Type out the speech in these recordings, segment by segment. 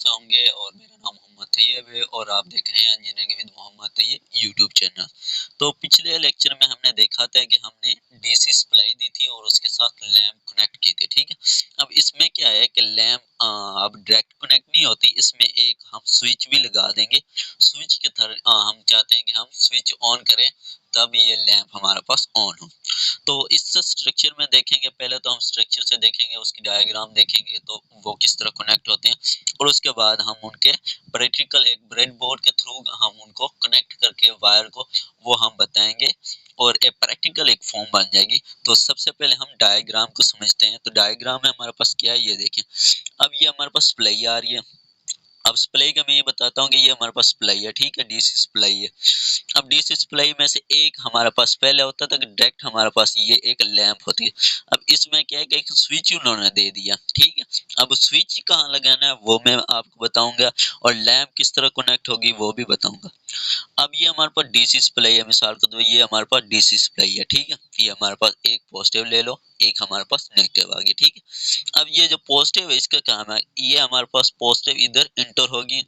होंगे और मेरा नाम मोहम्मद तैयब है और आप देख रहे हैं engineering with Mohammed Tayyab YouTube channel. तो पिछले लेक्चर में हमने देखा था कि हमने डीसी सप्लाई दी थी और उसके साथ लैंप कनेक्ट की थी, ठीक है। अब इसमें क्या है कि लैंप अब डायरेक्ट कनेक्ट नहीं होती, इसमें एक हम स्विच भी लगा देंगे। स्विच के थर हम चाहते हैं कि हम स्विच ऑन करें तब ये लैंप हमारे पास ऑन हो। तो इस स्ट्रक्चर में देखेंगे, पहले तो हम स्ट्रक्चर से देखेंगे, उसकी डायग्राम देखेंगे तो वो किस तरह कनेक्ट होते हैं, और उसके बाद हम उनके प्रैक्टिकल एक ब्रेड बोर्ड के थ्रू हम उनको कनेक्ट करके वायर को वो हम बताएंगे और एक प्रैक्टिकल एक फॉर्म बन जाएगी। तो सबसे पहले हम डायग्राम को समझते हैं। तो डायग्राम में हमारे पास क्या है ये देखें। अब ये हमारे पास प्लाई आ रही है। अब सप्लाई का मैं ये बताता हूँ कि ये हमारे पास सप्लाई है, ठीक है, डीसी सप्लाई है। अब डीसी सप्लाई में से एक हमारे पास पहले होता था कि डायरेक्ट हमारे पास ये एक लैंप होती है। अब इसमें क्या है कि एक स्विच उन्होंने दे दिया, ठीक है। अब स्विच कहाँ लगाना है वो मैं आपको बताऊंगा और लैंप किस तरह कनेक्ट होगी वो भी बताऊंगा। अब ये हमारे पास डीसी सप्लाई है, मिसाल के तौर ये हमारे पास डीसी सप्लाई है, ठीक है। ये हमारे पास एक पॉजिटिव ले लो, एक हमारे पास नेगेटिव आ गई, ठीक है। अब ये जो पॉजिटिव है इसका काम है, ये हमारे पास पॉजिटिव इधर इंटर होगी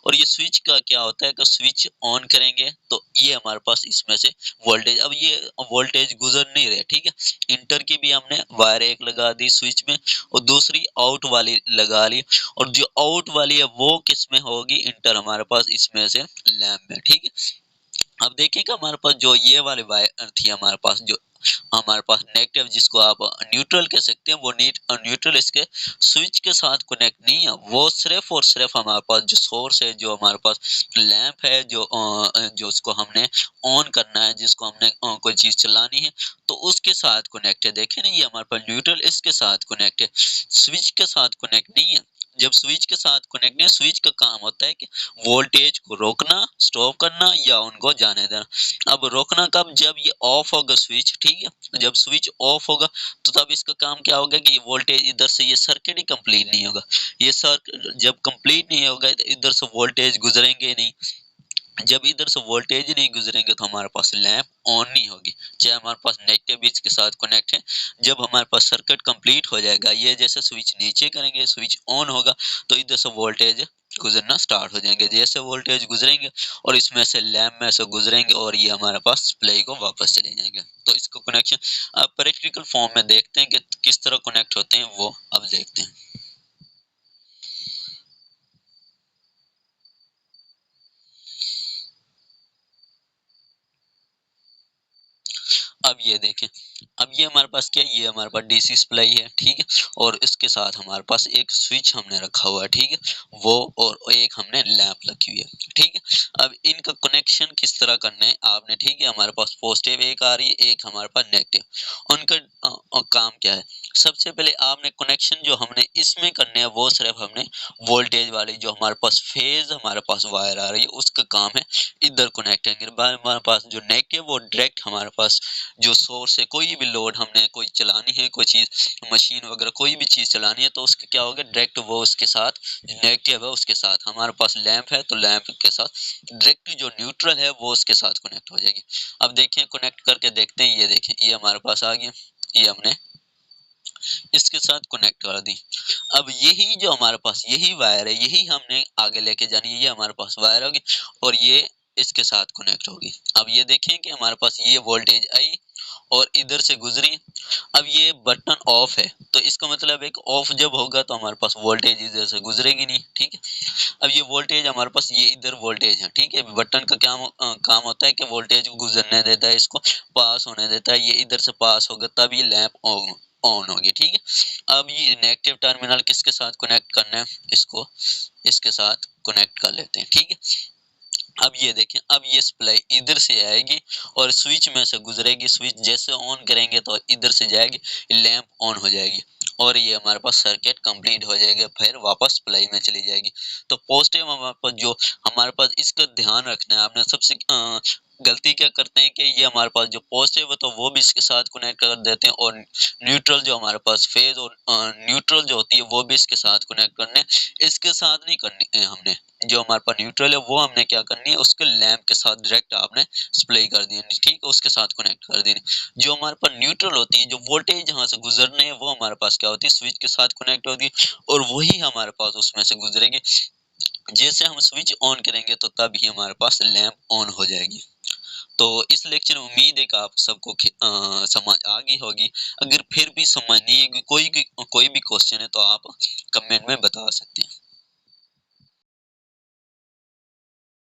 और ये स्विच का क्या होता है कि स्विच ऑन करेंगे तो ये हमारे पास इसमें से वोल्टेज, अब ये वोल्टेज गुजर नहीं रहे, ठीक है। इंटर की भी हमने वायर एक लगा दी स्विच में और दूसरी आउट वाली लगा ली, और जो आउट वाली है वो किस में होगी, इंटर हमारे पास इसमें से लैंप में, ठीक है। अब देखिएगा हमारे पास जो ये वाली वायर थी हमारे पास, जो हमारे पास नेगेटिव जिसको आप न्यूट्रल कह सकते हैं, वो न्यूट्रल इसके स्विच के साथ कनेक्ट नहीं है, वो सिर्फ और सिर्फ हमारे पास जो सोर्स है, जो हमारे पास लैंप है, जो उसको हमने ऑन करना है, जिसको हमने कोई चीज चलानी है तो उसके साथ कनेक्ट है। देखें ना, ये हमारे पास न्यूट्रल इसके साथ कनेक्ट है, स्विच के साथ कनेक्ट नहीं है। जब स्विच के साथ कनेक्ट नहीं है, स्विच का काम होता है कि वोल्टेज को रोकना, स्टॉप करना या उनको जाने देना। अब रोकना कब, जब ये ऑफ होगा स्विच, ठीक है। जब स्विच ऑफ होगा तो तब इसका काम क्या होगा कि ये वोल्टेज इधर से, ये सर्किट ही कंप्लीट नहीं होगा। ये सर्किट जब कंप्लीट नहीं होगा तो इधर से वोल्टेज गुजरेंगे नहीं। जब इधर से वोल्टेज नहीं गुजरेंगे तो हमारे पास लैंप ऑन नहीं होगी, चाहे हमारे पास नेगेटिव भी इसके साथ कनेक्ट है। जब हमारे पास सर्किट कंप्लीट हो जाएगा, ये जैसे स्विच नीचे करेंगे, स्विच ऑन होगा तो इधर से वोल्टेज गुजरना स्टार्ट हो जाएंगे। जैसे वोल्टेज गुजरेंगे और इसमें से लैंप में से गुजरेंगे और ये हमारे पास सप्लाई को वापस चले जाएंगे। तो इसको कनेक्शन अब प्रैक्टिकल फॉर्म में देखते हैं कि किस तरह कनेक्ट होते हैं, वो अब देखते हैं। अब ये देखें, अब ये हमारे पास क्या है, ये हमारे पास डीसी सप्लाई है, ठीक है। और इसके साथ हमारे पास एक स्विच हमने रखा हुआ है, ठीक है, वो, और एक हमने लैंप रखी हुई है, ठीक है। अब इनका कनेक्शन किस तरह करना है आपने, ठीक है। हमारे पास पॉजिटिव एक आ रही है, एक हमारे पास नेगेटिव। उनका काम क्या है, सबसे पहले आपने कनेक्शन जो हमने इसमें करने हैं वो सिर्फ हमने वोल्टेज वाली जो हमारे पास फेज हमारे पास वायर आ रही है उसका काम है इधर कनेक्ट करेंगे। हमारे पास जो नेगेटिव वो डायरेक्ट हमारे पास जो सोर्स है, कोई भी लोड हमने कोई चलानी है, कोई चीज मशीन वगैरह कोई भी चीज चलानी है तो उसका क्या होगा, डायरेक्ट वो उसके साथ नेगेटिव है उसके साथ, हमारे पास लैंप है तो लैंप के साथ डायरेक्ट जो न्यूट्रल है वो उसके साथ कनेक्ट हो जाएगी। अब देखें कनेक्ट करके देखते हैं, ये देखें ये हमारे पास आ गया, ये हमने इसके साथ कनेक्ट कर दी। अब यही जो हमारे पास यही वायर है, यही हमने आगे लेके जानी है, ये हमारे पास वायर होगी और ये इसके साथ कनेक्ट होगी। अब ये देखें कि हमारे पास ये वोल्टेज आई और इधर से गुजरी। अब ये बटन ऑफ है तो इसका मतलब एक ऑफ जब होगा तो हमारे पास वोल्टेज इधर से गुजरेगी नहीं, ठीक है। अब ये वोल्टेज हमारे पास ये इधर वोल्टेज है, ठीक है। बटन का काम होता है कि वोल्टेज को गुजरने देता है, इसको पास होने देता है, ये इधर से पास होगा तब ये लैंप ऑन होगी, ठीक है। अब ये नेगेटिव टर्मिनल किसके साथ कनेक्ट करना है, इसको इसके साथ कनेक्ट कर लेते हैं, ठीक है। अब ये देखें, अब ये सप्लाई इधर से आएगी और स्विच में से गुजरेगी, स्विच जैसे ऑन करेंगे तो इधर से जाएगी, लैंप ऑन हो जाएगी और ये हमारे पास सर्किट कंप्लीट हो जाएगा, फिर वापस सप्लाई में चली जाएगी। तो पॉजिटिव हमारे पास जो हमारे पास इसका ध्यान रखना है आपने, सबसे गलती क्या करते हैं कि ये हमारे पास जो पॉजिटिव है तो वो भी इसके साथ कनेक्ट कर देते हैं और न्यूट्रल जो हमारे पास फेज और न्यूट्रल जो होती है वो भी इसके साथ कनेक्ट करने, इसके साथ नहीं करनी है हमने। जो हमारे पास न्यूट्रल है वो हमने क्या करनी है, उसके लैंप के साथ डायरेक्ट आपने सप्लाई कर दी, ठीक है, उसके साथ कनेक्ट कर देनी। जो हमारे पास न्यूट्रल होती है, जो वोल्टेज जहाँ से गुजरने है वो हमारे पास क्या होती है, स्विच के साथ कनेक्ट होती है और वही हमारे पास उसमें से गुजरेगी। जैसे हम स्विच ऑन करेंगे तो तभी हमारे पास लैंप ऑन हो जाएगी। तो इस लेक्चर में उम्मीद है कि आप सबको समझ आ गई होगी। अगर फिर भी समझ नहीं है, कोई भी क्वेश्चन है तो आप कमेंट में बता सकते हैं।